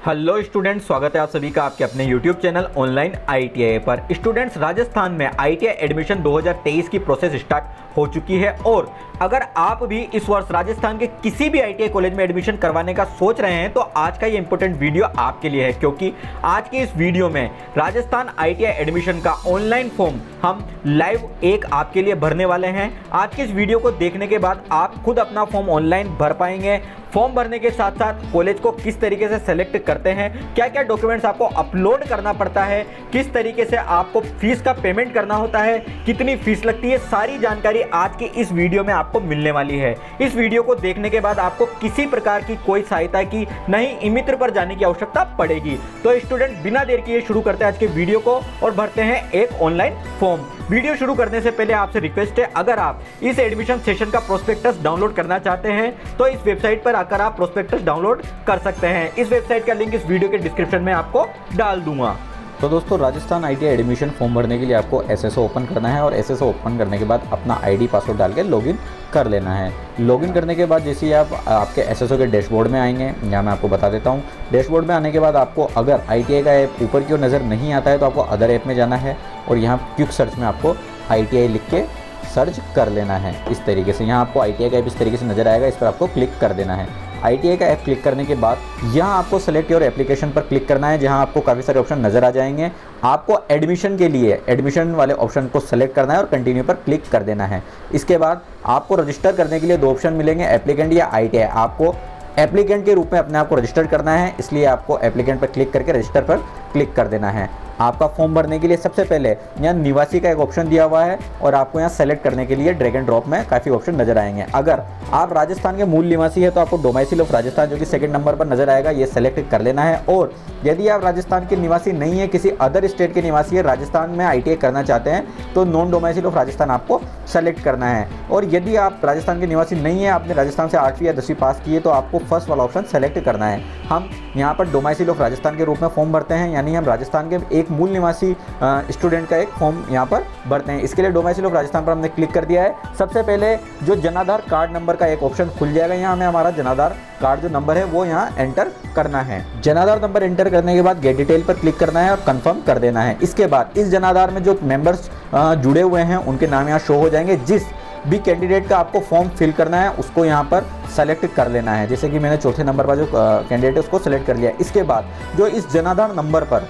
Hello students, स्वागत है आप सभी का आपके अपने यूट्यूब चैनल ऑनलाइन आईटीआई पर। स्टूडेंट्स, राजस्थान में आईटीआई एडमिशन 2023 की प्रोसेस स्टार्ट हो चुकी है और अगर आप भी इस वर्ष राजस्थान के किसी भी आईटीआई कॉलेज में एडमिशन करवाने का सोच रहे हैं तो आज का ये इंपॉर्टेंट वीडियो आपके लिए है, क्योंकि आज के इस वीडियो में राजस्थान आईटीआई एडमिशन का ऑनलाइन फॉर्म हम लाइव एक आपके लिए भरने वाले हैं। आज के इस वीडियो को देखने के बाद आप खुद अपना फॉर्म ऑनलाइन भर पाएंगे। फॉर्म भरने के साथ साथ कॉलेज को किस तरीके से सेलेक्ट करते हैं, क्या क्या डॉक्यूमेंट्स आपको अपलोड करना पड़ता है, किस तरीके से आपको फीस का पेमेंट करना होता है, कितनी फीस लगती है, सारी जानकारी आज की इस वीडियो में आपको मिलने वाली है। इस वीडियो को देखने के बाद आपको किसी प्रकार की कोई सहायता की नहीं ई-मित्र पर जाने की आवश्यकता पड़ेगी। तो स्टूडेंट, बिना देर किए शुरू करते हैं आज के वीडियो को और भरते हैं एक ऑनलाइन फॉर्म। वीडियो शुरू करने से पहले आपसे रिक्वेस्ट है, अगर आप इस एडमिशन सेशन का प्रोस्पेक्टस डाउनलोड करना चाहते हैं तो इस वेबसाइट पर आकर आप प्रोस्पेक्टस डाउनलोड कर सकते हैं। इस वेबसाइट का लिंक इस वीडियो के डिस्क्रिप्शन में आपको डाल दूंगा। तो दोस्तों, राजस्थान आईटीआई एडमिशन फॉर्म भरने के लिए आपको एसएसओ ओपन करना है और एसएसओ ओपन करने के बाद अपना आईडी पासवर्ड डाल के लॉगिन कर लेना है। लॉगिन करने के बाद जैसे ही आप आपके एसएसओ के डैशबोर्ड में आएंगे, यहाँ मैं आपको बता देता हूँ। डैशबोर्ड में आने के बाद आपको अगर आईटीआई का ऐप ऊपर की ओर नज़र नहीं आता है तो आपको अदर ऐप में जाना है और यहाँ क्विक सर्च में आपको आईटीआई लिख के सर्च कर लेना है। इस तरीके से यहाँ आपको आईटीआई का ऐप इस तरीके से नज़र आएगा, इस पर आपको क्लिक कर देना है। आईटीआई का ऐप क्लिक करने के बाद यहाँ आपको सेलेक्ट योर एप्लीकेशन पर क्लिक करना है, जहाँ आपको काफ़ी सारे ऑप्शन नज़र आ जाएंगे। आपको एडमिशन के लिए एडमिशन वाले ऑप्शन को सेलेक्ट करना है और कंटिन्यू पर क्लिक कर देना है। इसके बाद आपको रजिस्टर करने के लिए दो ऑप्शन मिलेंगे, एप्लीकेंट या आईटीआई। आपको एप्लीकेंट के रूप में अपने आप को रजिस्टर करना है, इसलिए आपको एप्लीकेंट पर क्लिक करके रजिस्टर पर क्लिक कर देना है। आपका फॉर्म भरने के लिए सबसे पहले यहाँ निवासी का एक ऑप्शन दिया हुआ है और आपको यहाँ सेलेक्ट करने के लिए ड्रैग एंड ड्रॉप में काफ़ी ऑप्शन नजर आएंगे। अगर आप राजस्थान के मूल निवासी है तो आपको डोमाइसिल ऑफ राजस्थान, जो कि सेकंड नंबर पर नजर आएगा, ये सेलेक्ट कर लेना है। और यदि आप राजस्थान के निवासी नहीं है, किसी अदर स्टेट के निवासी है, राजस्थान में आईटीआई करना चाहते हैं तो नॉन डोमाइसिल ऑफ राजस्थान आपको सेलेक्ट करना है। और यदि आप राजस्थान के निवासी नहीं है, आपने राजस्थान से 8वीं या 10वीं पास की है, तो आपको फर्स्ट वाला ऑप्शन सेलेक्ट करना है। हम यहाँ पर डोमाइसिल ऑफ राजस्थान के रूप में फॉर्म भरते हैं, यानी हम राजस्थान के एक मूल निवासी स्टूडेंट का एक फॉर्म यहाँ पर भरते हैं। इसके लिए डोमाइसिल ऑफ राजस्थान पर हमने क्लिक कर दिया है। सबसे पहले जो जनाधार कार्ड नंबर का एक ऑप्शन खुल जाएगा, यहाँ हमें हमारा जनाधार कार्ड जो नंबर है वो यहाँ एंटर करना है। जनाधार नंबर एंटर करने के बाद गेट डिटेल पर क्लिक करना है और कंफर्म कर देना है। इसके बाद इस जनाधार में जो मेंबर्स जुड़े हुए हैं उनके नाम यहाँ शो हो जाएंगे। जिस भी कैंडिडेट का आपको फॉर्म फिल करना है उसको यहाँ पर सेलेक्ट कर लेना है, जैसे कि मैंने चौथे नंबर पर जो कैंडिडेट है उसको सेलेक्ट कर लिया। इसके बाद जो इस जनाधार नंबर पर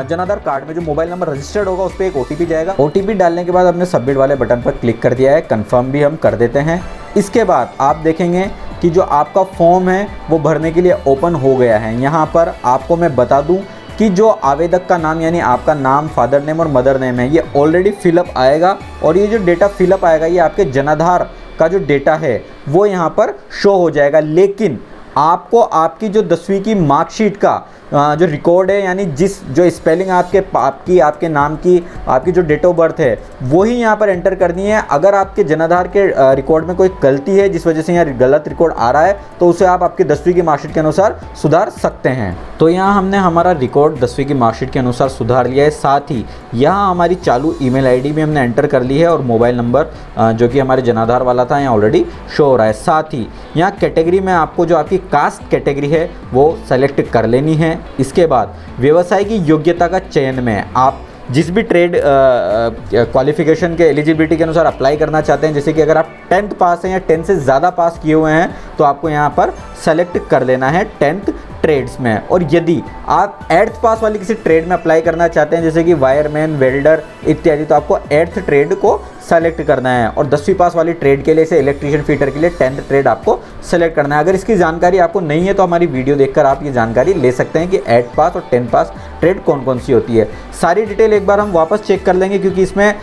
जनाधार कार्ड में जो मोबाइल नंबर रजिस्टर्ड होगा उस पर एक ओटीपी जाएगा। ओटीपी डालने के बाद हमने सबमिट वाले बटन पर क्लिक कर दिया है, कंफर्म भी हम कर देते हैं। इसके बाद आप देखेंगे कि जो आपका फॉर्म है वो भरने के लिए ओपन हो गया है। यहाँ पर आपको मैं बता दूँ कि जो आवेदक का नाम, यानी आपका नाम, फादर नेम और मदर नेम है, ये ऑलरेडी फिलअप आएगा और ये जो डेटा फिलअप आएगा ये आपके जनाधार का जो डेटा है वो यहाँ पर शो हो जाएगा। लेकिन आपको आपकी जो 10वीं की मार्कशीट का जो रिकॉर्ड है, यानी जो स्पेलिंग आपके नाम की, आपकी जो डेट ऑफ बर्थ है वो ही यहाँ पर एंटर करनी है। अगर आपके जनाधार के रिकॉर्ड में कोई गलती है जिस वजह से यहाँ गलत रिकॉर्ड आ रहा है तो उसे आप आपकी 10वीं की मार्कशीट के अनुसार सुधार सकते हैं। तो यहाँ हमने हमारा रिकॉर्ड 10वीं की मार्कशीट के अनुसार सुधार लिया है। साथ ही यहाँ हमारी चालू ईमेल आईडी भी हमने एंटर कर ली है और मोबाइल नंबर जो कि हमारे जनाधार वाला था यहाँ ऑलरेडी शो हो रहा है। साथ ही यहाँ कैटेगरी में आपको जो आपकी कास्ट कैटेगरी है वो सेलेक्ट कर लेनी है। इसके बाद व्यवसाय की योग्यता का चयन में आप जिस भी ट्रेड क्वालिफिकेशन के एलिजिबिलिटी के अनुसार अप्लाई करना चाहते हैं, जैसे कि अगर आप 10th पास हैं या 10 से ज़्यादा पास किए हुए हैं तो आपको यहाँ पर सेलेक्ट कर लेना है 10th ट्रेड्स में। और यदि आप 8th पास वाली किसी ट्रेड में अप्लाई करना चाहते हैं, जैसे कि वायरमैन, वेल्डर इत्यादि, तो आपको 8th ट्रेड को सेलेक्ट करना है। और 10वीं पास वाली ट्रेड के लिए, से इलेक्ट्रीशियन फिटर के लिए 10th ट्रेड आपको सेलेक्ट करना है। अगर इसकी जानकारी आपको नहीं है तो हमारी वीडियो देखकर आप ये जानकारी ले सकते हैं कि 8th पास और 10th पास ट्रेड कौन कौन सी होती है। सारी डिटेल एक बार हम वापस चेक कर लेंगे, क्योंकि इसमें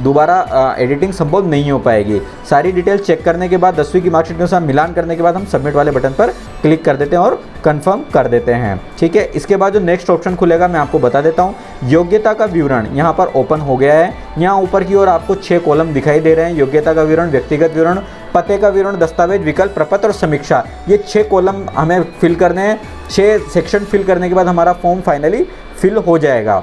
दोबारा एडिटिंग संभव नहीं हो पाएगी। सारी डिटेल चेक करने के बाद 10वीं की मार्कशीट के साथ मिलान करने के बाद हम सबमिट वाले बटन पर क्लिक कर देते हैं और कंफर्म कर देते हैं। ठीक है, इसके बाद जो नेक्स्ट ऑप्शन खुलेगा मैं आपको बता देता हूँ। योग्यता का विवरण यहाँ पर ओपन हो गया है। यहाँ ऊपर की ओर आपको 6 कॉलम दिखाई दे रहे हैं। योग्यता का विवरण, व्यक्तिगत विवरण, पते का विवरण, दस्तावेज, विकल्प, प्रपत्र और समीक्षा, ये 6 कॉलम हमें फिल करने हैं। 6 सेक्शन फिल करने के बाद हमारा फॉर्म फाइनली फिल हो जाएगा।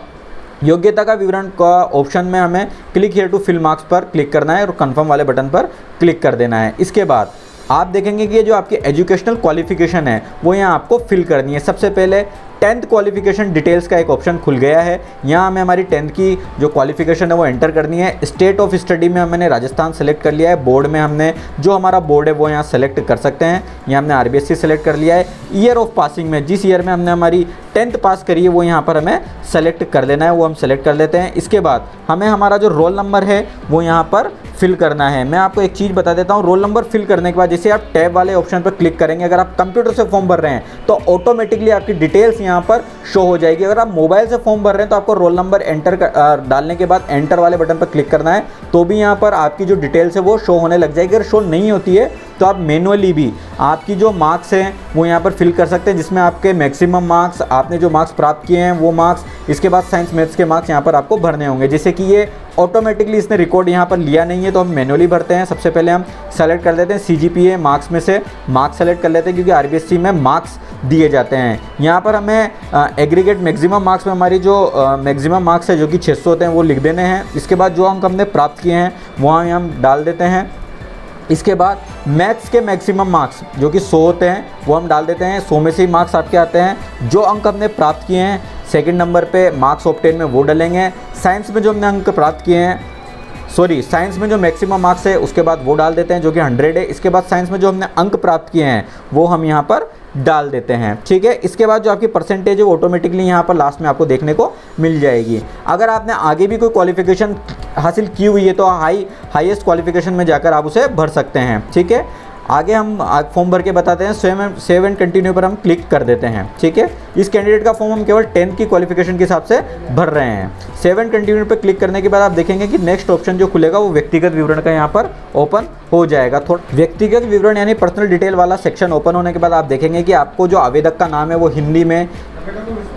योग्यता का विवरण का ऑप्शन में हमें click here to fill marks पर क्लिक करना है और कंफर्म वाले बटन पर क्लिक कर देना है। इसके बाद आप देखेंगे कि ये जो आपकी एजुकेशनल क्वालिफिकेशन है वो यहाँ आपको फिल करनी है। सबसे पहले 10th क्वालिफिकेशन डिटेल्स का एक ऑप्शन खुल गया है। यहाँ हमें हमारी 10th की जो क्वालिफिकेशन है वो एंटर करनी है। स्टेट ऑफ स्टडी में हमने राजस्थान सेलेक्ट कर लिया है। बोर्ड में हमने जो हमारा बोर्ड है वो यहाँ सेलेक्ट कर सकते हैं। यहाँ हमने RBSC सेलेक्ट कर लिया है। ईयर ऑफ पासिंग में जिस ईयर में हमने हमारी 10th पास करी है वो यहाँ पर हमें सेलेक्ट कर लेना है, वो हम सेलेक्ट कर लेते हैं। इसके बाद हमें हमारा जो रोल नंबर है वो यहाँ पर फिल करना है। मैं आपको एक चीज़ बता देता हूँ, रोल नंबर फिल करने के बाद जैसे आप टैब वाले ऑप्शन पर क्लिक करेंगे, अगर आप कंप्यूटर से फॉर्म भर रहे हैं तो ऑटोमेटिकली आपकी डिटेल्स यहाँ पर शो हो जाएगी। अगर आप मोबाइल से फॉर्म भर रहे हैं तो आपको रोल नंबर एंटर डालने के बाद एंटर वाले बटन पर क्लिक करना है, तो भी यहाँ पर आपकी जो डिटेल्स है वो शो होने लग जाएगी। अगर शो नहीं होती है तो आप मैनुअली भी आपकी जो मार्क्स हैं वो यहाँ पर फिल कर सकते हैं, जिसमें आपके मैक्सिमम मार्क्स, आपने जो मार्क्स प्राप्त किए हैं वो मार्क्स, इसके बाद साइंस मैथ्स के मार्क्स यहाँ पर आपको भरने होंगे। जैसे कि ये ऑटोमेटिकली इसने रिकॉर्ड यहाँ पर लिया नहीं है तो हम मैनुअली भरते हैं। सबसे पहले हम सेलेक्ट कर देते हैं CGPA, मार्क्स में से मार्क्स सेलेक्ट कर लेते हैं क्योंकि RBSC में मार्क्स दिए जाते हैं। यहाँ पर हमें एग्रीगेट मैक्सिमम मार्क्स में हमारी जो मैक्सिमम मार्क्स है जो कि 600 होते हैं वो लिख देने हैं। इसके बाद जो अंक हमने प्राप्त किए हैं वहाँ हम डाल देते हैं। इसके बाद मैथ्स के मैक्सिमम मार्क्स जो कि 100 होते हैं वो हम डाल देते हैं। 100 में से ही मार्क्स आपके आते हैं। जो अंक हमने प्राप्त किए हैं सेकंड नंबर पे मार्क्स ऑब्टेन में वो डालेंगे। साइंस में जो हमने अंक प्राप्त किए हैं, साइंस में जो मैक्सिमम मार्क्स है उसके बाद वो डाल देते हैं जो कि 100 है। इसके बाद साइंस में जो हमने अंक प्राप्त किए हैं वो हम यहाँ पर डाल देते हैं, ठीक है। इसके बाद जो आपकी परसेंटेज है वो ऑटोमेटिकली यहाँ पर लास्ट में आपको देखने को मिल जाएगी। अगर आपने आगे भी कोई क्वालिफिकेशन हासिल की हुई है तो हाईएस्ट क्वालिफिकेशन में जाकर आप उसे भर सकते हैं, ठीक है। आगे हम फॉर्म भर के बताते हैं। सेव एंड कंटिन्यू पर हम क्लिक कर देते हैं, ठीक है। इस कैंडिडेट का फॉर्म हम केवल 10th की क्वालिफिकेशन के हिसाब से भर रहे हैं। सेव एंड कंटिन्यू पर क्लिक करने के बाद आप देखेंगे कि नेक्स्ट ऑप्शन जो खुलेगा वो व्यक्तिगत विवरण का यहाँ पर ओपन हो जाएगा। व्यक्तिगत विवरण यानी पर्सनल डिटेल वाला सेक्शन ओपन होने के बाद आप देखेंगे कि आपको जो आवेदक का नाम है वो हिंदी में,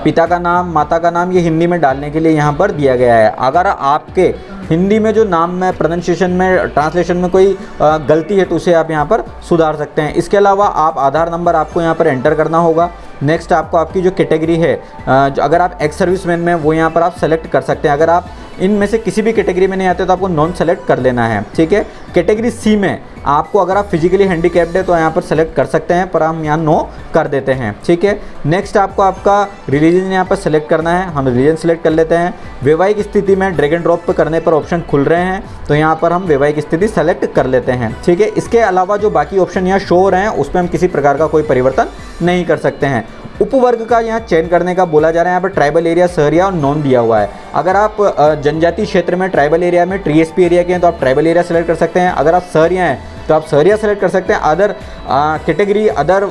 पिता का नाम, माता का नाम ये हिंदी में डालने के लिए यहाँ पर दिया गया है। अगर आपके हिंदी में जो नाम में प्रोनाउंसिएशन में ट्रांसलेशन में कोई गलती है तो उसे आप यहाँ पर सुधार सकते हैं। इसके अलावा आप आधार नंबर आपको यहाँ पर एंटर करना होगा। नेक्स्ट आपको आपकी जो कैटेगरी है, अगर आप एक्स सर्विसमैन में वो यहाँ पर आप सेलेक्ट कर सकते हैं। अगर आप इनमें से किसी भी कैटेगरी में नहीं आते तो आपको नॉन सेलेक्ट कर लेना है, ठीक है। कैटेगरी C में आपको अगर आप फिजिकली हैंडीकैप्ड है तो यहाँ पर सेलेक्ट कर सकते हैं, पर हम यहाँ नो कर देते हैं, ठीक है। नेक्स्ट आपको आपका रिलीजन यहाँ पर सेलेक्ट करना है, हम रिलीजन सेलेक्ट कर लेते हैं। वैवाहिक स्थिति में ड्रैग एंड ड्रॉप पर करने पर ऑप्शन खुल रहे हैं तो यहाँ पर हम वैवाहिक स्थिति सेलेक्ट कर लेते हैं, ठीक है। इसके अलावा जो बाकी ऑप्शन यहाँ शो हो रहे हैं उस पर हम किसी प्रकार का कोई परिवर्तन नहीं कर सकते हैं। उपवर्ग का यहाँ चयन करने का बोला जा रहा है। यहाँ पर ट्राइबल एरिया, शहरिया और नॉन दिया हुआ है। अगर आप जनजातीय क्षेत्र में ट्राइबल एरिया में TSP एरिया के हैं तो आप ट्राइबल एरिया सेलेक्ट कर सकते हैं। अगर आप शहरिया हैं तो आप शहरिया सेलेक्ट कर सकते हैं। अदर कैटेगरी, अदर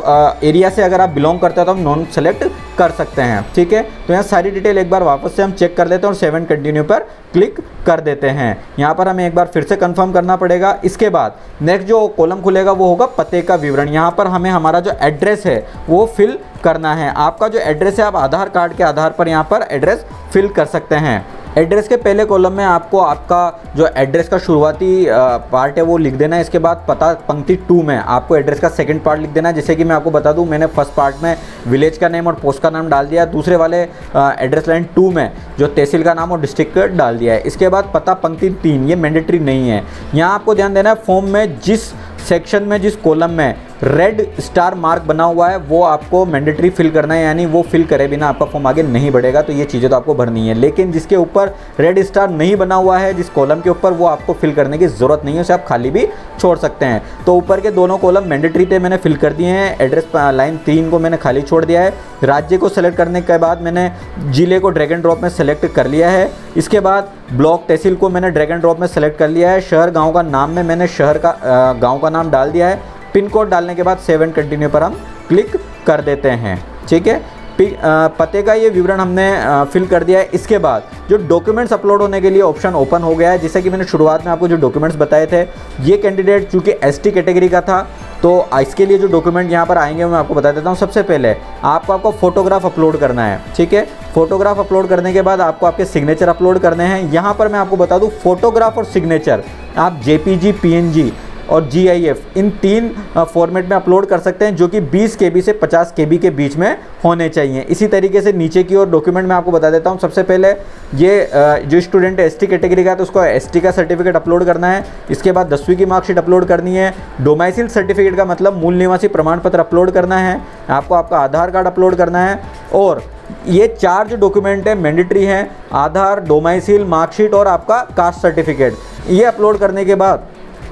एरिया से अगर आप बिलोंग करते हैं तो हम नॉन सेलेक्ट कर सकते हैं, ठीक है। तो यहाँ सारी डिटेल एक बार वापस से हम चेक कर लेते हैं और सेव एंड कंटिन्यू पर क्लिक कर देते हैं। यहाँ पर हमें एक बार फिर से कंफर्म करना पड़ेगा। इसके बाद नेक्स्ट जो कॉलम खुलेगा वो होगा पते का विवरण। यहाँ पर हमें हमारा जो एड्रेस है वो फिल करना है। आपका जो एड्रेस है आप आधार कार्ड के आधार पर यहाँ पर एड्रेस फिल कर सकते हैं। एड्रेस के पहले कॉलम में आपको आपका जो एड्रेस का शुरुआती पार्ट है वो लिख देना है। इसके बाद पता पंक्ति 2 में आपको एड्रेस का सेकंड पार्ट लिख देना है। जैसे कि मैं आपको बता दूं, मैंने फर्स्ट पार्ट में विलेज का नेम और पोस्ट का नाम डाल दिया। दूसरे वाले एड्रेस लाइन 2 में जो तहसील का नाम और डिस्ट्रिक्ट डाल दिया है। इसके बाद पता पंक्ति 3 ये मैंडेटरी नहीं है। यहाँ आपको ध्यान देना है फॉर्म में जिस सेक्शन में, जिस कॉलम में रेड स्टार मार्क बना हुआ है वो आपको मैंडेटरी फिल करना है, यानी वो फिल करे बिना आपका फॉर्म आगे नहीं बढ़ेगा। तो ये चीज़ें तो आपको भरनी है। लेकिन जिसके ऊपर रेड स्टार नहीं बना हुआ है, जिस कॉलम के ऊपर, वो आपको फिल करने की ज़रूरत नहीं है, उसे आप खाली भी छोड़ सकते हैं। तो ऊपर के दोनों कॉलम मैंडेटरी थे, मैंने फिल कर दिए हैं। एड्रेस लाइन 3 को मैंने खाली छोड़ दिया है। राज्य को सेलेक्ट करने के बाद मैंने जिले को ड्रैग एंड ड्रॉप में सेलेक्ट कर लिया है। इसके बाद ब्लॉक तहसील को मैंने ड्रैग एंड ड्रॉप में सेलेक्ट कर लिया है। शहर गाँव का नाम में मैंने शहर का गाँव का नाम डाल दिया है। पिन कोड डालने के बाद सेव एंड कंटिन्यू पर हम क्लिक कर देते हैं, ठीक है। पते का ये विवरण हमने फिल कर दिया है। इसके बाद जो डॉक्यूमेंट्स अपलोड होने के लिए ऑप्शन ओपन हो गया है। जैसे कि मैंने शुरुआत में आपको जो डॉक्यूमेंट्स बताए थे, ये कैंडिडेट चूँकि ST कैटेगरी का था तो इसके लिए जो डॉक्यूमेंट यहाँ पर आएंगे मैं आपको बता देता हूँ। सबसे पहले आपको फोटोग्राफ अपलोड करना है, ठीक है। फोटोग्राफ अपलोड करने के बाद आपको आपके सिग्नेचर अपलोड करने हैं। यहाँ पर मैं आपको बता दूँ, फोटोग्राफ और सिग्नेचर आप JPG, PNG और GIF, इन 3 फॉर्मेट में अपलोड कर सकते हैं, जो कि 20 KB से 50 KB के बीच में होने चाहिए। इसी तरीके से नीचे की ओर डॉक्यूमेंट मैं आपको बता देता हूँ। सबसे पहले ये जो स्टूडेंट है ST कैटेगरी का, तो उसको ST का सर्टिफिकेट अपलोड करना है। इसके बाद 10वीं की मार्कशीट अपलोड करनी है। डोमाइसिल सर्टिफिकेट का मतलब मूल निवासी प्रमाण पत्र अपलोड करना है। आपको आपका आधार कार्ड अपलोड करना है। और ये 4 जो डॉक्यूमेंट है मैंडेटरी हैं, आधार, डोमाइसिल, मार्कशीट और आपका कास्ट सर्टिफिकेट। ये अपलोड करने के बाद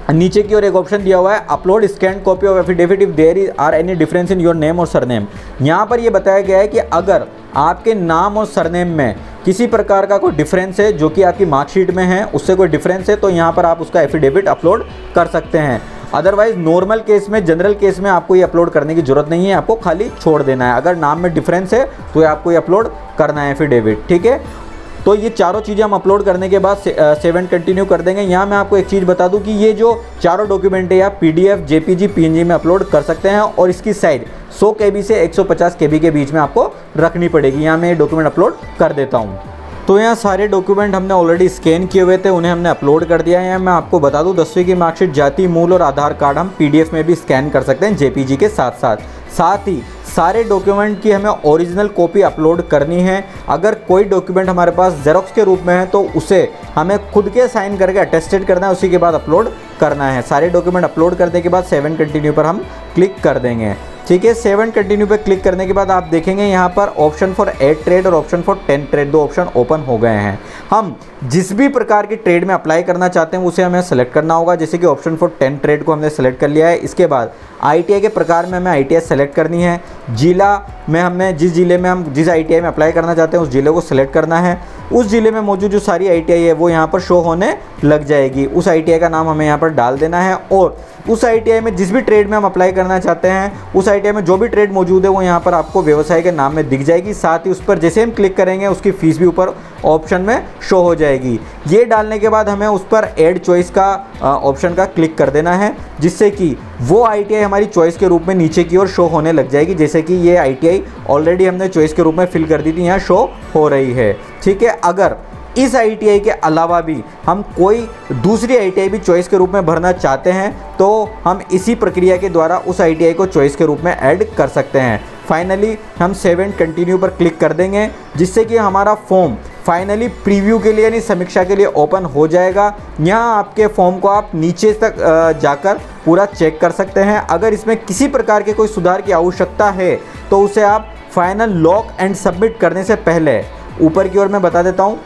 नीचे की ओर एक ऑप्शन दिया हुआ है, upload scan copy of affidavit if there are any difference in your name और सरनेम। यहाँ पर ये बताया गया है कि अगर आपके नाम और सरनेम में किसी प्रकार का कोई डिफरेंस है, जो कि आपकी मार्कशीट में है उससे कोई डिफरेंस है, तो यहाँ पर आप उसका एफिडेविट अपलोड कर सकते हैं। अदरवाइज नॉर्मल केस में, जनरल केस में आपको ये अपलोड करने की जरूरत नहीं है, आपको खाली छोड़ देना है। अगर नाम में डिफरेंस है तो आपको ये अपलोड करना है एफिडेविट, ठीक है। तो ये चारों चीज़ें हम अपलोड करने के बाद सेव एंड कंटिन्यू कर देंगे। यहाँ मैं आपको एक चीज़ बता दूँ कि ये जो चारों डॉक्यूमेंट है आप PDF, JPG, PNG में अपलोड कर सकते हैं और इसकी साइज 100 KB से 150 KB के बीच में आपको रखनी पड़ेगी। यहाँ मैं ये डॉक्यूमेंट अपलोड कर देता हूँ। तो यहाँ सारे डॉक्यूमेंट हमने ऑलरेडी स्कैन किए हुए थे, उन्हें हमने अपलोड कर दिया है। मैं आपको बता दूँ 10वीं की मार्कशीट, जाति, मूल और आधार कार्ड हम PDF में भी स्कैन कर सकते हैं JPG के साथ ही सारे डॉक्यूमेंट की हमें ओरिजिनल कॉपी अपलोड करनी है। अगर कोई डॉक्यूमेंट हमारे पास जेरोक्स के रूप में है तो उसे हमें खुद के साइन करके अटेस्टेड करना है, उसी के बाद अपलोड करना है। सारे डॉक्यूमेंट अपलोड करने के बाद सेव एंड कंटिन्यू पर हम क्लिक कर देंगे, ठीक है। सेव एंड कंटिन्यू पर क्लिक करने के बाद आप देखेंगे यहाँ पर ऑप्शन फॉर 8 ट्रेड और option for 10 trade, 2 option open हो गए हैं। हम जिस भी प्रकार की ट्रेड में अप्लाई करना चाहते हैं उसे हमें सेलेक्ट करना होगा। जैसे कि ऑप्शन फॉर 10 ट्रेड को हमने सेलेक्ट कर लिया है। इसके बाद ITI के प्रकार में हमें ITI सेलेक्ट करनी है। जिला में हमें जिस जिले में हम जिस ITI में अप्लाई करना चाहते हैं उस जिले को सेलेक्ट करना है। उस जिले में मौजूद जो सारी ITI है वो यहाँ पर शो होने लग जाएगी। उस ITI का नाम हमें यहाँ पर डाल देना है और उस ITI में जिस भी ट्रेड में हम अप्लाई करना चाहते हैं उस ITI में जो भी ट्रेड मौजूद है वो यहाँ पर आपको व्यवसाय के नाम में दिख जाएगी। साथ ही उस पर जैसे हम क्लिक करेंगे उसकी फ़ीस भी ऊपर ऑप्शन में शो हो जाएगी। ये डालने के बाद हमें उस पर ऐड चॉइस का ऑप्शन का क्लिक कर देना है, जिससे कि वो ITI हमारी चॉइस के रूप में नीचे की ओर शो होने लग जाएगी। जैसे कि ये ITI ऑलरेडी हमने चॉइस के रूप में फिल कर दी थी, यहाँ शो हो रही है, ठीक है। अगर इस ITI के अलावा भी हम कोई दूसरी ITI भी चॉइस के रूप में भरना चाहते हैं तो हम इसी प्रक्रिया के द्वारा उस ITI को चॉइस के रूप में ऐड कर सकते हैं। फाइनली हम सेव एंड कंटिन्यू पर क्लिक कर देंगे, जिससे कि हमारा फॉर्म फाइनली प्रीव्यू के लिए यानी समीक्षा के लिए ओपन हो जाएगा। यहाँ आपके फॉर्म को आप नीचे तक जाकर पूरा चेक कर सकते हैं। अगर इसमें किसी प्रकार के कोई सुधार की आवश्यकता है तो उसे आप फाइनल लॉक एंड सबमिट करने से पहले ऊपर की ओर मैं बता देता हूँ,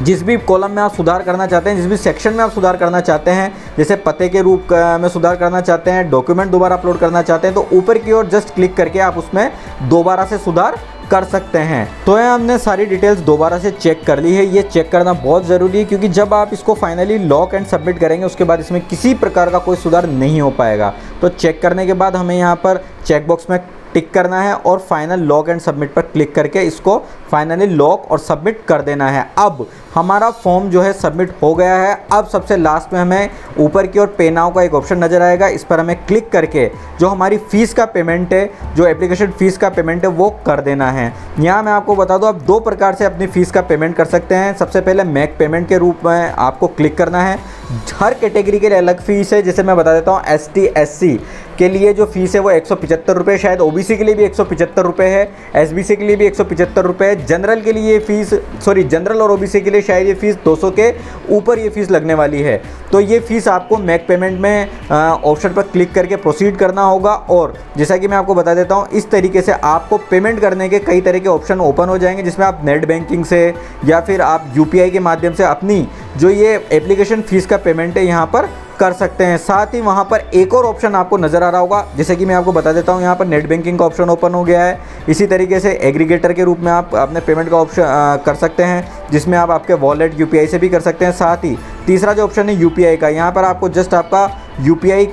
जिस भी कॉलम में आप सुधार करना चाहते हैं, जिस भी सेक्शन में आप सुधार करना चाहते हैं, जैसे पते के रूप में सुधार करना चाहते हैं, डॉक्यूमेंट दोबारा अपलोड करना चाहते हैं, तो ऊपर की ओर जस्ट क्लिक करके आप उसमें दोबारा से सुधार कर सकते हैं। तो ये हमने सारी डिटेल्स दोबारा से चेक कर ली है। ये चेक करना बहुत ज़रूरी है क्योंकि जब आप इसको फाइनली लॉक एंड सबमिट करेंगे उसके बाद इसमें किसी प्रकार का कोई सुधार नहीं हो पाएगा। तो चेक करने के बाद हमें यहाँ पर चेकबॉक्स में टिक करना है और फाइनल लॉक एंड सबमिट पर क्लिक करके इसको फाइनली लॉक और सबमिट कर देना है। अब हमारा फॉर्म जो है सबमिट हो गया है। अब सबसे लास्ट में हमें ऊपर की ओर पे नाउ का एक ऑप्शन नज़र आएगा, इस पर हमें क्लिक करके जो हमारी फ़ीस का पेमेंट है, जो एप्लीकेशन फ़ीस का पेमेंट है वो कर देना है। यहाँ मैं आपको बता दूँ आप 2 प्रकार से अपनी फ़ीस का पेमेंट कर सकते हैं। सबसे पहले मेक पेमेंट के रूप में आपको क्लिक करना है। हर कैटेगरी के लिए अलग फ़ीस है। जैसे मैं बता देता हूँ ST SC के लिए जो फ़ीस है वो 175 रुपये, शायद OBC के लिए भी 175 रुपये है, SBC के लिए भी 175 रुपये है। जनरल के लिए फ़ीस जनरल और OBC के लिए शायद ये फ़ीस 200 के ऊपर ये फ़ीस लगने वाली है। तो ये फ़ीस आपको मेक पेमेंट में ऑप्शन पर क्लिक करके प्रोसीड करना होगा। और जैसा कि मैं आपको बता देता हूँ इस तरीके से आपको पेमेंट करने के कई तरह के ऑप्शन ओपन हो जाएंगे, जिसमें आप नेट बैंकिंग से या फिर आप UPI के माध्यम से अपनी जो ये एप्लीकेशन फ़ीस का पेमेंट है यहाँ पर कर सकते हैं। साथ ही वहाँ पर एक और ऑप्शन आपको नज़र आ रहा होगा, जैसे कि मैं आपको बता देता हूँ यहाँ पर नेट बैंकिंग का ऑप्शन ओपन हो गया है। इसी तरीके से एग्रीगेटर के रूप में आप अपने पेमेंट का ऑप्शन कर सकते हैं, जिसमें आप आपके वॉलेट UPI से भी कर सकते हैं। साथ ही तीसरा जो ऑप्शन है UPI का, यहाँ पर आपको जस्ट आपका UPI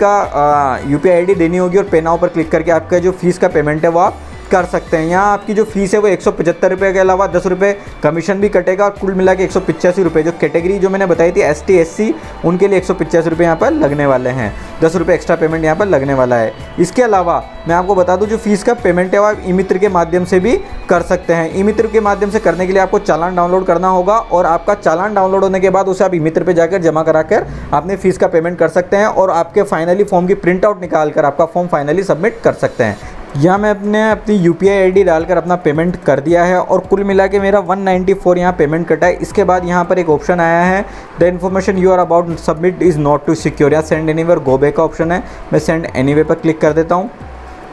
ID देनी होगी और पे नाउ पर क्लिक करके आपका जो फ़ीस का पेमेंट है वो आप कर सकते हैं। यहाँ आपकी जो फीस है वो 175 रुपये के अलावा 10 रुपये कमीशन भी कटेगा और कुल मिला के 185 रुपये। जो कैटेगरी जो मैंने बताई थी ST SC उनके लिए 185 रुपये यहाँ पर लगने वाले हैं, 10 रुपये एक्स्ट्रा पेमेंट यहाँ पर लगने वाला है। इसके अलावा मैं आपको बता दूं जो फीस का पेमेंट है वो आप ई-मित्र के माध्यम से भी कर सकते हैं। ई-मित्र के माध्यम से करने के लिए आपको चालान डाउनलोड करना होगा और आपका चालान डाउनलोड होने के बाद उसे आप ई-मित्र पे जाकर जमा कराकर अपने फीस का पेमेंट कर सकते हैं और आपके फाइनली फॉर्म की प्रिंट आउट निकाल कर आपका फॉर्म फाइनली सबमिट कर सकते हैं। यहाँ मैं अपनी UPI ID डालकर अपना पेमेंट कर दिया है और कुल मिला के मेरा 194 यहाँ पेमेंट कटा है। इसके बाद यहाँ पर एक ऑप्शन आया है the information you are about submit is not to secure, या सेंड एनीवेयर गो बैक का ऑप्शन है। मैं सेंड एनीवे पर क्लिक कर देता हूँ।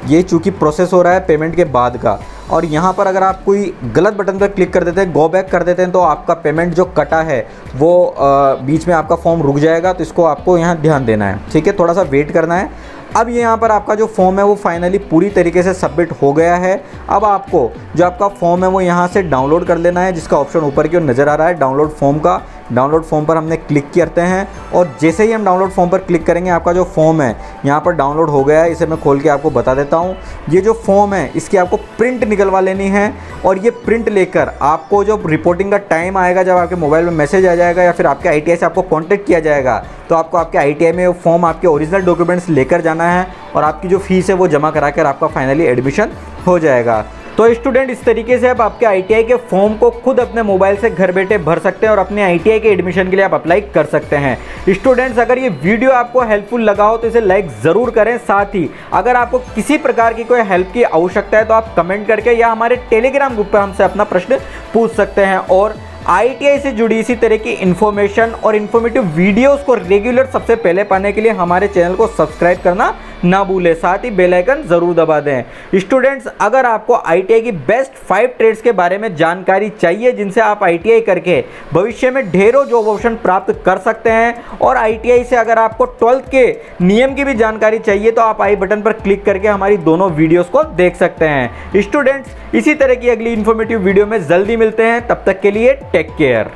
ये चूँकि प्रोसेस हो रहा है पेमेंट के बाद का, और यहाँ पर अगर आप कोई गलत बटन पर क्लिक कर देते हैं, गो बैक कर देते हैं, तो आपका पेमेंट जो कटा है वो बीच में आपका फॉर्म रुक जाएगा। तो इसको आपको यहाँ ध्यान देना है, ठीक है, थोड़ा सा वेट करना है। अब ये यहाँ पर आपका जो फॉर्म है वो फाइनली पूरी तरीके से सबमिट हो गया है। अब आपको जो आपका फॉर्म है वो यहाँ से डाउनलोड कर लेना है, जिसका ऑप्शन ऊपर की ओर नज़र आ रहा है डाउनलोड फॉर्म का। डाउनलोड फॉर्म पर हमने क्लिक करते हैं और जैसे ही हम डाउनलोड फॉर्म पर क्लिक करेंगे आपका जो फॉर्म है यहाँ पर डाउनलोड हो गया है। इसे मैं खोल के आपको बता देता हूँ। ये जो फॉर्म है इसकी आपको प्रिंट निकलवा लेनी है और ये प्रिंट लेकर आपको जब रिपोर्टिंग का टाइम आएगा, जब आपके मोबाइल में मैसेज आ जाएगा या फिर आपके ITI से आपको कॉन्टेक्ट किया जाएगा, तो आपको आपके ITI में फॉर्म आपके ओरिजिनल डॉक्यूमेंट्स लेकर जाना है और आपकी जो फीस है वो जमा करा कर आपका फाइनली एडमिशन हो जाएगा। तो स्टूडेंट इस तरीके से आप आपके ITI के फॉर्म को खुद अपने मोबाइल से घर बैठे भर सकते हैं और अपने ITI के एडमिशन के लिए आप अप्लाई कर सकते हैं। स्टूडेंट्स अगर ये वीडियो आपको हेल्पफुल लगा हो तो इसे लाइक ज़रूर करें। साथ ही अगर आपको किसी प्रकार की कोई हेल्प की आवश्यकता है तो आप कमेंट करके या हमारे टेलीग्राम ग्रुप पर हमसे अपना प्रश्न पूछ सकते हैं। और ITI से जुड़ी इसी तरह की इन्फॉर्मेशन और इन्फॉर्मेटिव वीडियोस को रेगुलर सबसे पहले पाने के लिए हमारे चैनल को सब्सक्राइब करना ना भूलें, साथ ही बेल आइकन ज़रूर दबा दें। स्टूडेंट्स अगर आपको ITI की बेस्ट 5 ट्रेड्स के बारे में जानकारी चाहिए जिनसे आप ITI करके भविष्य में ढेरों जॉब ऑप्शन प्राप्त कर सकते हैं, और ITI से अगर आपको 12th के नियम की भी जानकारी चाहिए तो आप आई बटन पर क्लिक करके हमारी दोनों वीडियोज़ को देख सकते हैं। स्टूडेंट्स इसी तरह की अगली इन्फॉर्मेटिव वीडियो में जल्दी मिलते हैं, तब तक के लिए टेक केयर।